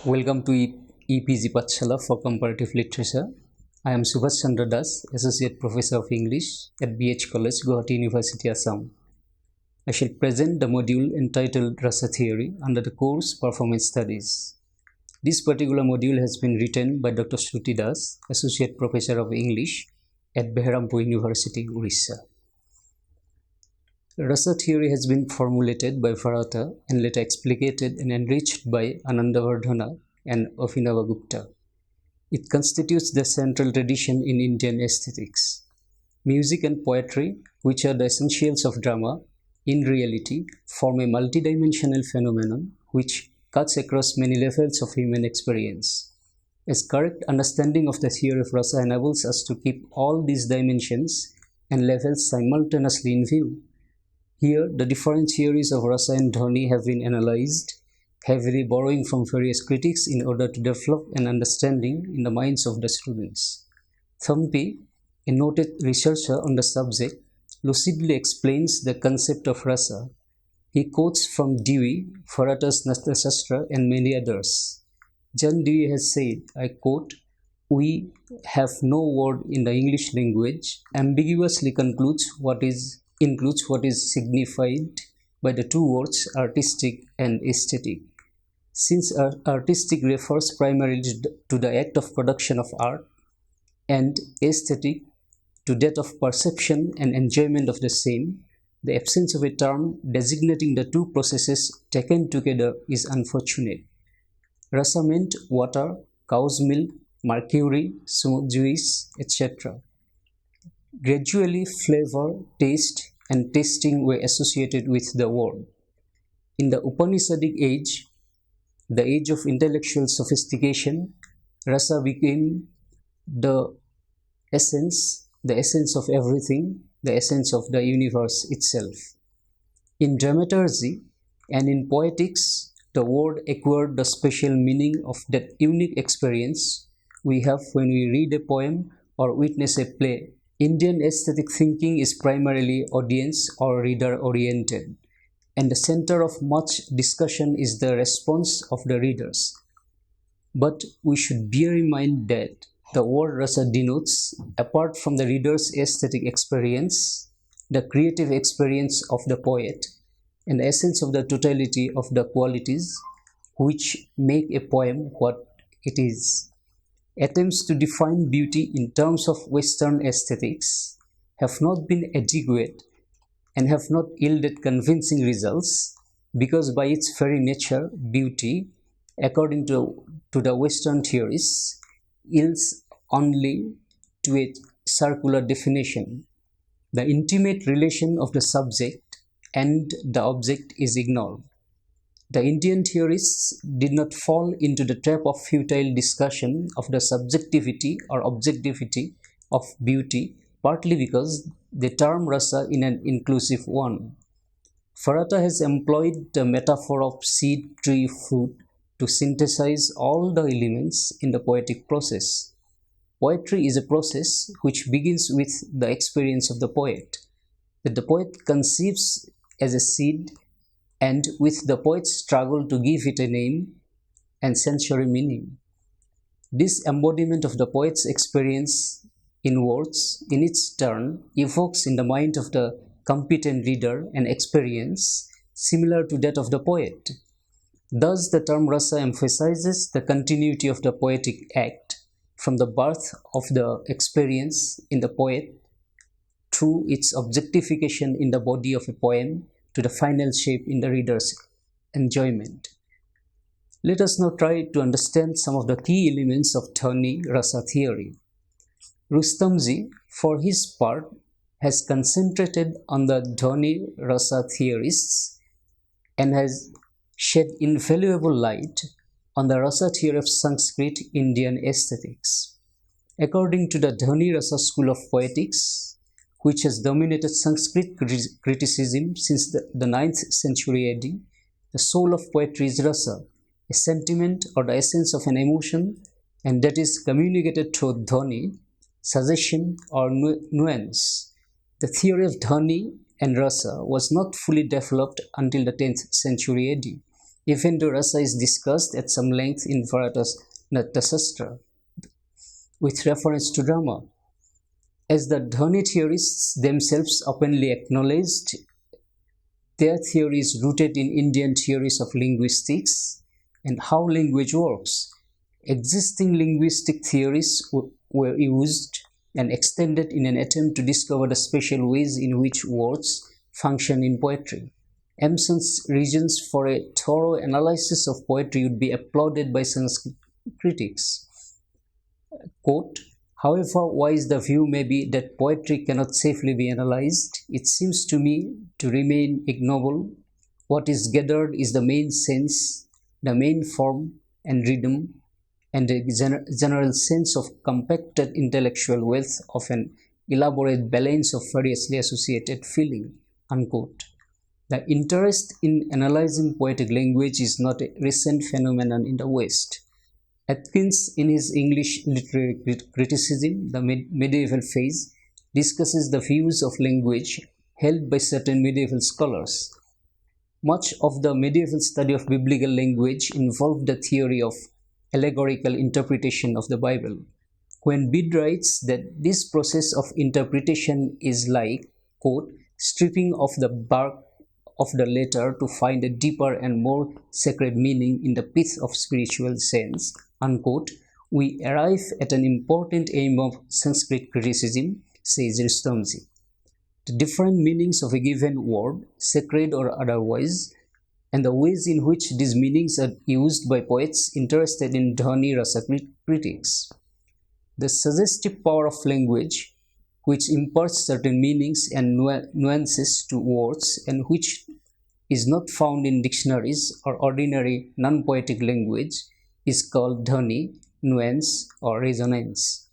Welcome to EPG Patshala for Comparative Literature. I am Subhash Chandra Das, Associate Professor of English at BH College, Guwahati University, Assam. I shall present the module entitled Rasa Theory under the course Performance Studies. This particular module has been written by Dr. Shruti Das, Associate Professor of English at Beharampur University, Orissa. Rasa theory has been formulated by Bharata and later explicated and enriched by Anandavardhana and Abhinava Gupta. It constitutes the central tradition in Indian aesthetics. Music and poetry, which are the essentials of drama, in reality form a multidimensional phenomenon which cuts across many levels of human experience. As correct understanding of the theory of rasa enables us to keep all these dimensions and levels simultaneously in view. Here, the different theories of rasa and dhwani have been analyzed, heavily borrowing from various critics in order to develop an understanding in the minds of the students. Thampi, a noted researcher on the subject, lucidly explains the concept of rasa. He quotes from Dewey, Bharata's Nastasastra, and many others. John Dewey has said, I quote, "We have no word in the English language ambiguously includes what is signified by the two words artistic and aesthetic. Since artistic refers primarily to the act of production of art, and aesthetic to that of perception and enjoyment of the same, the absence of a term designating the two processes taken together is unfortunate. Rasa meant water, cow's milk, mercury, smoke juice, etc. Gradually, flavor, taste, and tasting were associated with the word. In the Upanishadic age, the age of intellectual sophistication, rasa became the essence of everything, the essence of the universe itself. In dramaturgy and in poetics, the word acquired the special meaning of that unique experience we have when we read a poem or witness a play. Indian aesthetic thinking is primarily audience or reader oriented, and the center of much discussion is the response of the readers. But we should bear in mind that the word rasa denotes, apart from the reader's aesthetic experience, the creative experience of the poet, and the essence of the totality of the qualities which make a poem what it is. Attempts to define beauty in terms of Western aesthetics have not been adequate and have not yielded convincing results because by its very nature, beauty, according to the Western theories, yields only to a circular definition. The intimate relation of the subject and the object is ignored. The Indian theorists did not fall into the trap of futile discussion of the subjectivity or objectivity of beauty, partly because they term rasa in an inclusive one. Bharata has employed the metaphor of seed, tree, fruit to synthesize all the elements in the poetic process. Poetry is a process which begins with the experience of the poet, that the poet conceives as a seed, and with the poet's struggle to give it a name and sensory meaning. This embodiment of the poet's experience in words, in its turn, evokes in the mind of the competent reader an experience similar to that of the poet. Thus, the term rasa emphasizes the continuity of the poetic act from the birth of the experience in the poet through its objectification in the body of a poem to the final shape in the reader's enjoyment. Let us now try to understand some of the key elements of dhwani rasa theory. Rustamji, for his part, has concentrated on the dhwani rasa theorists and has shed invaluable light on the rasa theory of Sanskrit Indian aesthetics. According to the dhwani rasa school of poetics, which has dominated Sanskrit criticism since the 9th century AD, the soul of poetry is rasa, a sentiment or the essence of an emotion, and that is communicated through dhwani, suggestion or nuance. The theory of dhwani and rasa was not fully developed until the 10th century AD. Even though rasa is discussed at some length in Bharata's Natyasastra with reference to drama. As the Dhani theorists themselves openly acknowledged, their theory is rooted in Indian theories of linguistics and how language works. Existing linguistic theories were used and extended in an attempt to discover the special ways in which words function in poetry. Emerson's reasons for a thorough analysis of poetry would be applauded by Sanskrit critics. Quote, however wise the view may be that poetry cannot safely be analyzed, it seems to me to remain ignoble. What is gathered is the main sense, the main form and rhythm, and a general sense of compacted intellectual wealth of an elaborate balance of variously associated feeling. Unquote. The interest in analyzing poetic language is not a recent phenomenon in the West. Atkins, in his English literary criticism, the medieval phase, discusses the views of language held by certain medieval scholars. Much of the medieval study of biblical language involved the theory of allegorical interpretation of the Bible. When Bede writes that this process of interpretation is like, quote, stripping off the bark of the letter to find a deeper and more sacred meaning in the pith of spiritual sense, unquote, we arrive at an important aim of Sanskrit criticism, says Rustamji. The different meanings of a given word, sacred or otherwise, and the ways in which these meanings are used by poets interested in Dhani Rasa critics. The suggestive power of language, which imparts certain meanings and nuances to words and which is not found in dictionaries or ordinary non-poetic language, is called dhani, nuance, or resonance.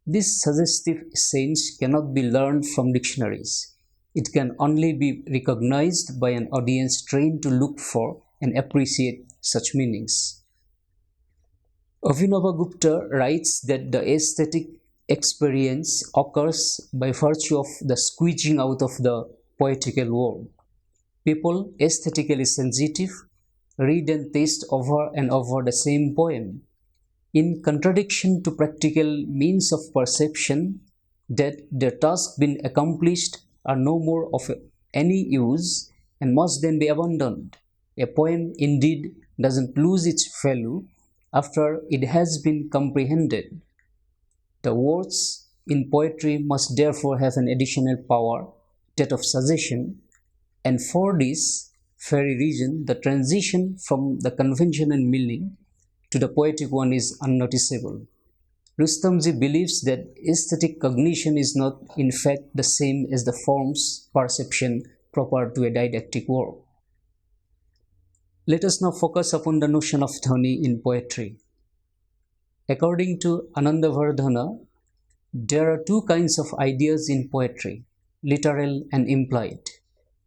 This suggestive sense cannot be learned from dictionaries. It can only be recognized by an audience trained to look for and appreciate such meanings. Abhinavagupta writes that the aesthetic experience occurs by virtue of the squeezing out of the poetical world. People, aesthetically sensitive, read and taste over and over the same poem. In contradiction to practical means of perception, that their task been accomplished are no more of any use and must then be abandoned. A poem indeed doesn't lose its value after it has been comprehended. The words in poetry must therefore have an additional power, that of suggestion, and for this very reason, the transition from the conventional meaning to the poetic one is unnoticeable. Rustamji believes that aesthetic cognition is not in fact the same as the form's perception proper to a didactic work. Let us now focus upon the notion of dhani in poetry. According to Anandavardhana, there are two kinds of ideas in poetry, literal and implied.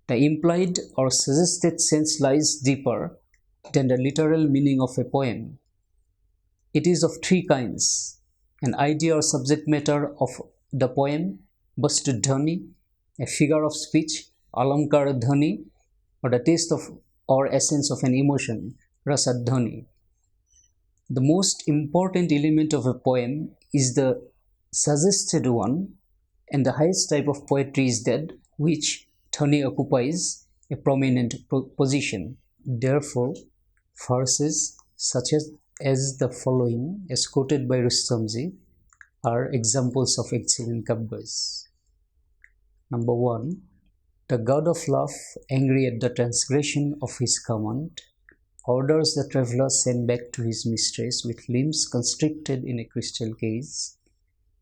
The implied or suggested sense lies deeper than the literal meaning of a poem. It is of three kinds: an idea or subject matter of the poem, Vastu dhani, a figure of speech, Alankara dhani, or the taste of or essence of an emotion, Rasa dhani. The most important element of a poem is the suggested one, and the highest type of poetry is that which dhani occupies a prominent position. Therefore, verses such as the following, as quoted by Rustamji, are examples of excellent kavyas. Number 1. The god of love, angry at the transgression of his command, orders the traveller sent back to his mistress with limbs constricted in a crystal case,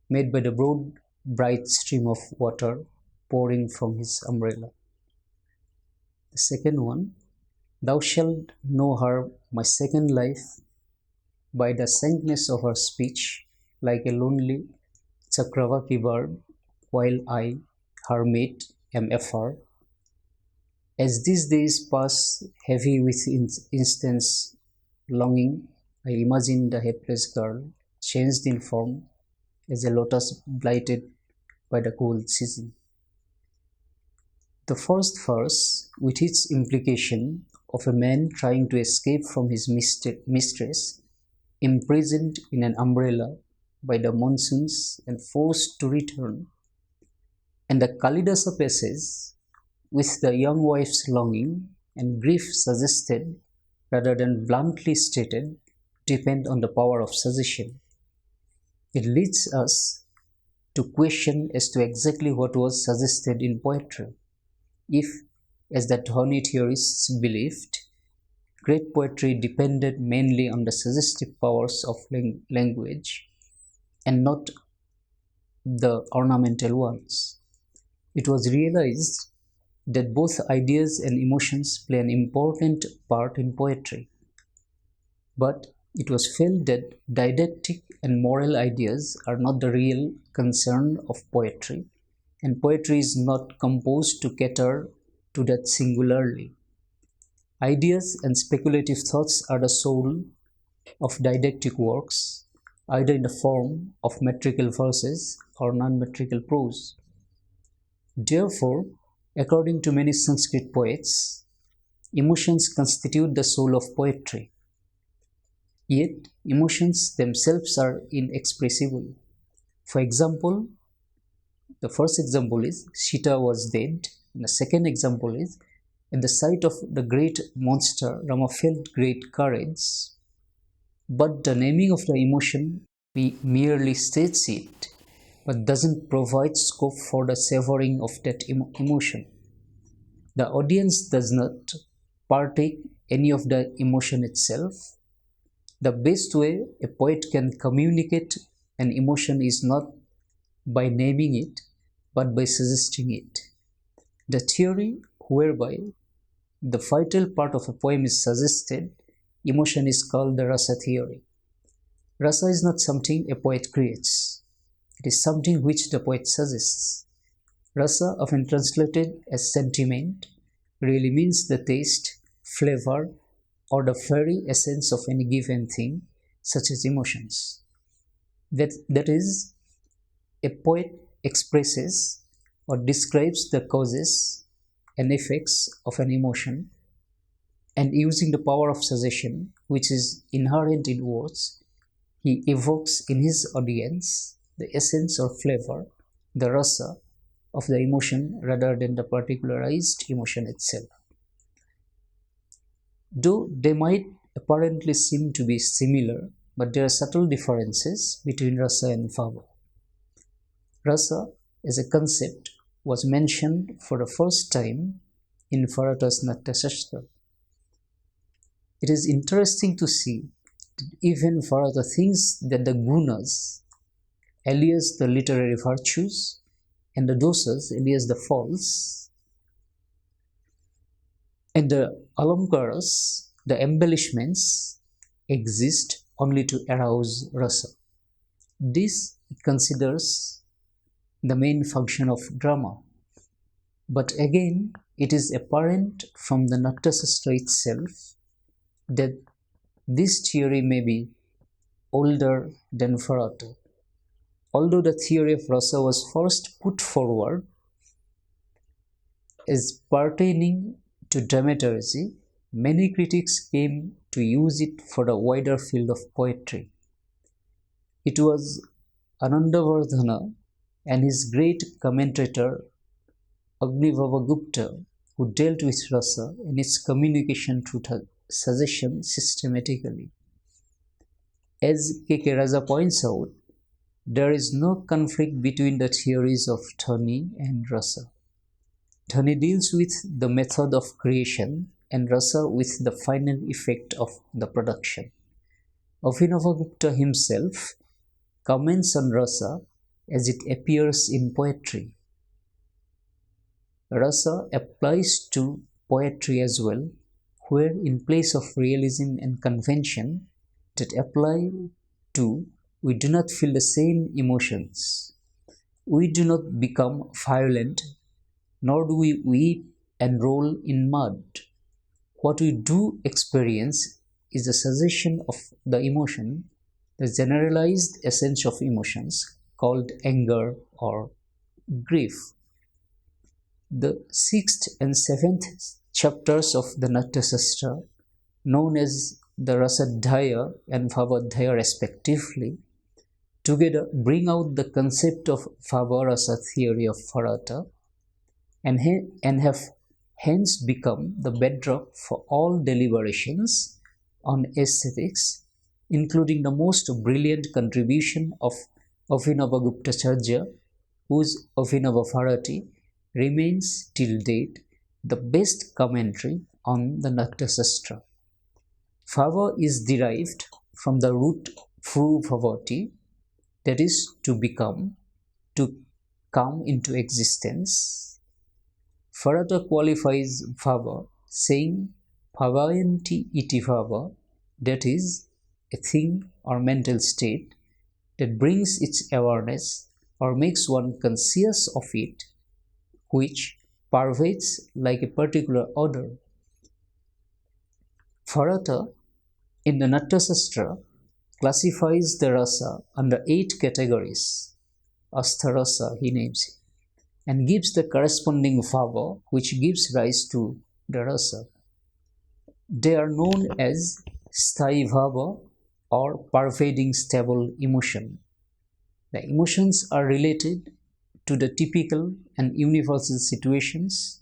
made by the broad, bright stream of water pouring from his umbrella. The second one, thou shalt know her, my second life, by the saintness of her speech, like a lonely Chakravaki bird, while I, her mate, am afar. As these days pass heavy with intense longing, I imagine the hapless girl, changed in form, as a lotus blighted by the cold season. The first verse, with its implication, of a man trying to escape from his mistress, imprisoned in an umbrella by the monsoons and forced to return, and the Kalidasa passage with the young wife's longing and grief suggested rather than bluntly stated depend on the power of suggestion. It leads us to question as to exactly what was suggested in poetry. If, as the Dhoni theorists believed, great poetry depended mainly on the suggestive powers of language and not the ornamental ones, it was realized that both ideas and emotions play an important part in poetry. But it was felt that didactic and moral ideas are not the real concern of poetry, and poetry is not composed to cater to that singularly. Ideas and speculative thoughts are the soul of didactic works, either in the form of metrical verses or non-metrical prose. Therefore, according to many Sanskrit poets, emotions constitute the soul of poetry. Yet, emotions themselves are inexpressible. For example, the first example is Sita was dead, and the second example is at the sight of the great monster, Rama felt great courage, but the naming of the emotion merely states it, but doesn't provide scope for the savoring of that emotion. The audience does not partake any of the emotion itself. The best way a poet can communicate an emotion is not by naming it, but by suggesting it. The theory whereby the vital part of a poem is suggested emotion is called the Rasa Theory. Rasa is not something a poet creates. It is something which the poet suggests. Rasa, often translated as sentiment, really means the taste, flavor, or the very essence of any given thing, such as emotions. That is, a poet expresses or describes the causes and effects of an emotion, and using the power of suggestion, which is inherent in words, he evokes in his audience the essence or flavor, the rasa, of the emotion rather than the particularized emotion itself. Though they might apparently seem to be similar, but there are subtle differences between rasa and bhava. Rasa, as a concept, was mentioned for the first time in Bharata's Natya-shastra. It is interesting to see that even Bharata thinks that the gunas, alias the literary virtues, and the dosas, alias the faults, and the alamkaras, the embellishments, exist only to arouse rasa. This it considers the main function of drama. But again, it is apparent from the Natya-shastra itself that this theory may be older than Bharata. Although the theory of rasa was first put forward as pertaining to dramaturgy, many critics came to use it for the wider field of poetry. It was Anandavardhana and his great commentator Gupta who dealt with rasa and its communication through suggestion systematically. As K.K. Raja points out, there is no conflict between the theories of Dhani and rasa. Dhani deals with the method of creation and rasa with the final effect of the production. Gupta himself comments on rasa as it appears in poetry. Rasa applies to poetry as well, where in place of realism and convention that apply to, we do not feel the same emotions. We do not become violent, nor do we weep and roll in mud. What we do experience is the suggestion of the emotion, the generalized essence of emotions called anger or grief. The 6th and 7th chapters of the Natyasastra, known as the Rasadhyaya and Bhavadhyaya respectively, together bring out the concept of Bhava-rasa theory of Bharata and have hence become the bedrock for all deliberations on aesthetics, including the most brilliant contribution of Abhinavaguptacharya, whose Abhinava Bharati remains till date the best commentary on the Natyasastra. Bhava is derived from the root Bhru Bhavati, that is, to become, to come into existence. Bharata qualifies Bhava, saying Bhavayanti iti Bhava, that is, a thing or mental state that brings its awareness or makes one conscious of it, which pervades like a particular order. Bharata, in the Natyasastra, classifies the rasa under 8 categories, Astharasa he names it, and gives the corresponding bhava which gives rise to the rasa. They are known as sthayi bhava or pervading stable emotion. The emotions are related to the typical and universal situations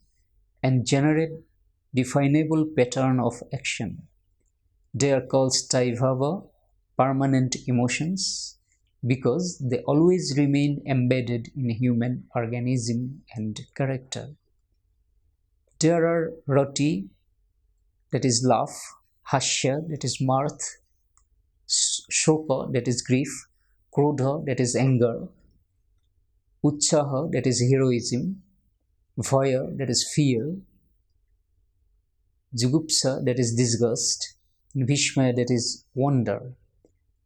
and generate definable pattern of action. They are called sthayi bhava, permanent emotions, because they always remain embedded in human organism and character. There are rati, that is laugh, hasya, that is mirth, shoka, that is grief, krodha, that is anger, utsaha, that is heroism, vaya, that is fear, jugupsa, that is disgust, and vishmaya, that is wonder.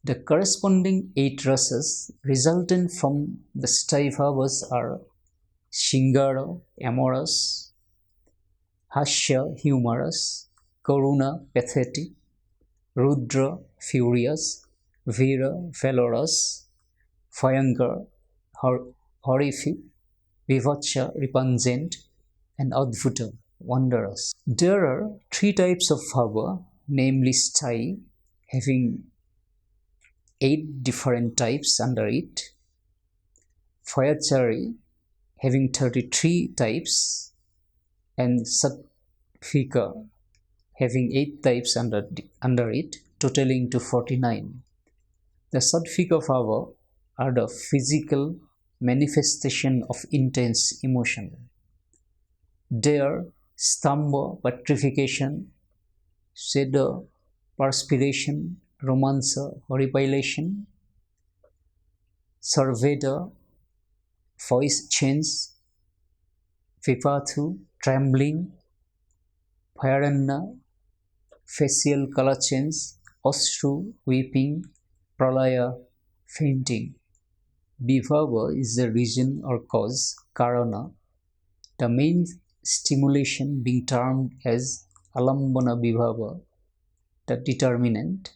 The corresponding 8 rasas resultant from the sthayi bhavas are shingara, amorous, hasya, humorous, karuna, pathetic, rudra, furious, vira, valorous, bhayankar, horrific, vivacha, repugnant, and adbhuta, wondrous. There are 3 types of bhava, namely sthayi, having 8 different types under it, Vyachari having 33 types, and Sattvika having 8 types under it, totaling to 49. The Sattvika bhava are the physical manifestation of intense emotion. They are stamba, petrification, seda, perspiration, romansa, horripilation, sarveda, voice change, vipathu, trembling, bhayaranna, facial color change, ashru, weeping, pralaya, fainting. Vibhava is the reason or cause, karana, the main stimulation being termed as alambana vibhava, the determinant,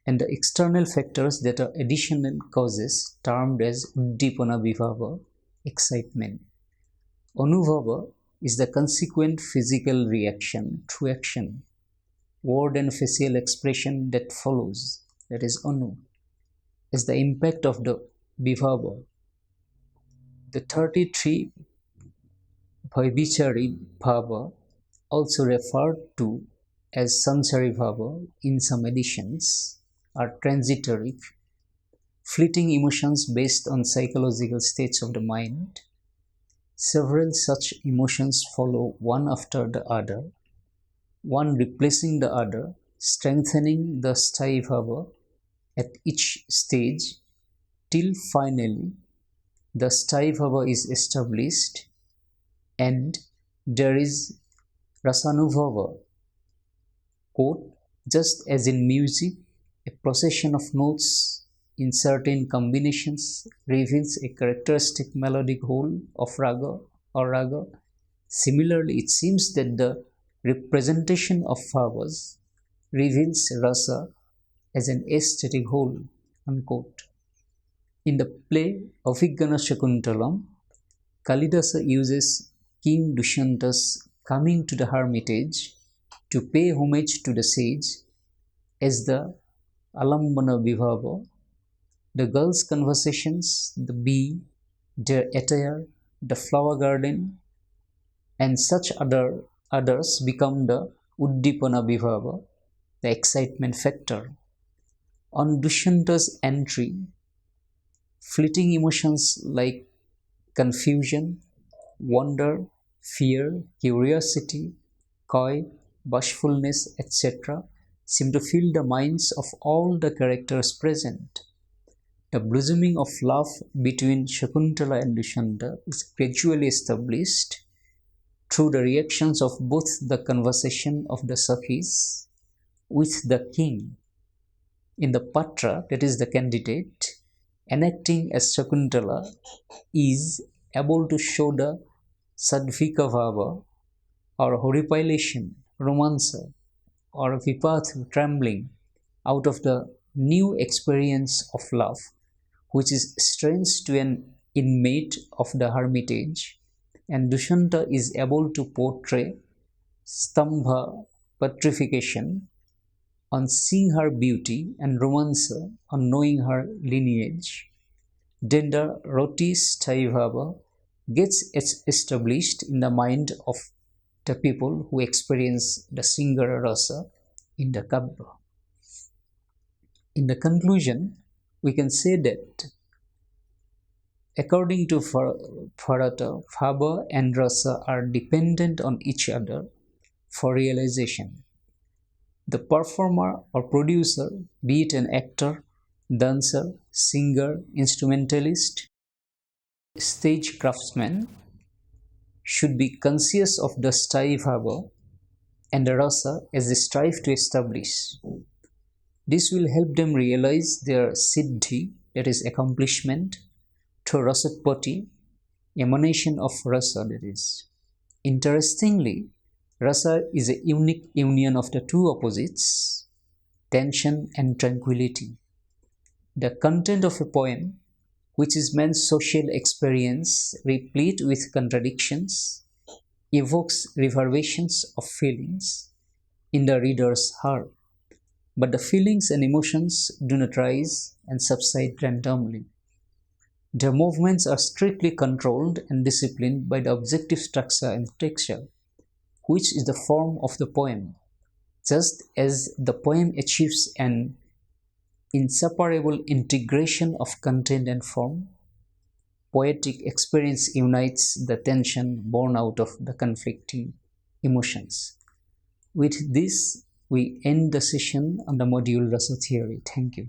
and the external factors that are additional causes termed as uddipana vibhava, excitement. Anubhava is the consequent physical reaction through action, word and facial expression that follows, that is anu, as the impact of the vibhava. The 33 Vaivichari bhava, also referred to as sansari bhava in some editions, are transitory, fleeting emotions based on psychological states of the mind. Several such emotions follow one after the other, one replacing the other, strengthening the sthayi bhava at each stage, till finally the sthayi bhava is established and there is rasanubhava. Quote, just as in music, a procession of notes in certain combinations reveals a characteristic melodic whole of raga or raga. Similarly, it seems that the representation of bhavas reveals rasa as an aesthetic whole. Unquote. In the play Avijnana Shakuntalam, Kalidasa uses King Dushanta's coming to the hermitage to pay homage to the sage as the Alambana Vibhava, the girls' conversations, the bee, their attire, the flower garden, and such others become the Uddipana Vibhava, the excitement factor. On Dushanta's entry, fleeting emotions like confusion, wonder, fear, curiosity, coy, bashfulness, etc., seem to fill the minds of all the characters present. The blossoming of love between Shakuntala and Dushanta is gradually established through the reactions of both the conversation of the Sakhis with the king. In the Patra, that is the candidate, enacting as Shakuntala is able to show the Sadvika Bhava or horripilation, romancer, or vipath trembling out of the new experience of love, which is strange to an inmate of the hermitage, and Dushanta is able to portray Stambha petrification on seeing her beauty and romancer on knowing her lineage. Then the Roti Sthayi gets established in the mind of the people who experience the Singara Rasa in the Kabbya. In the conclusion, we can say that according to Bharata, Bhava and Rasa are dependent on each other for realization. The performer or producer, be it an actor, dancer, singer, instrumentalist, stage craftsman, should be conscious of the Sthayi Bhava and the Rasa as they strive to establish. This will help them realize their siddhi, that is accomplishment, through Rasatpati, emanation of Rasa, that is. Interestingly, Rasa is a unique union of the two opposites, tension and tranquility. The content of a poem, which is man's social experience replete with contradictions, evokes reverberations of feelings in the reader's heart. But the feelings and emotions do not rise and subside randomly. Their movements are strictly controlled and disciplined by the objective structure and texture, which is the form of the poem. Just as the poem achieves an inseparable integration of content and form, poetic experience unites the tension born out of the conflicting emotions. With this, we end the session on the module Rasa Theory. Thank you.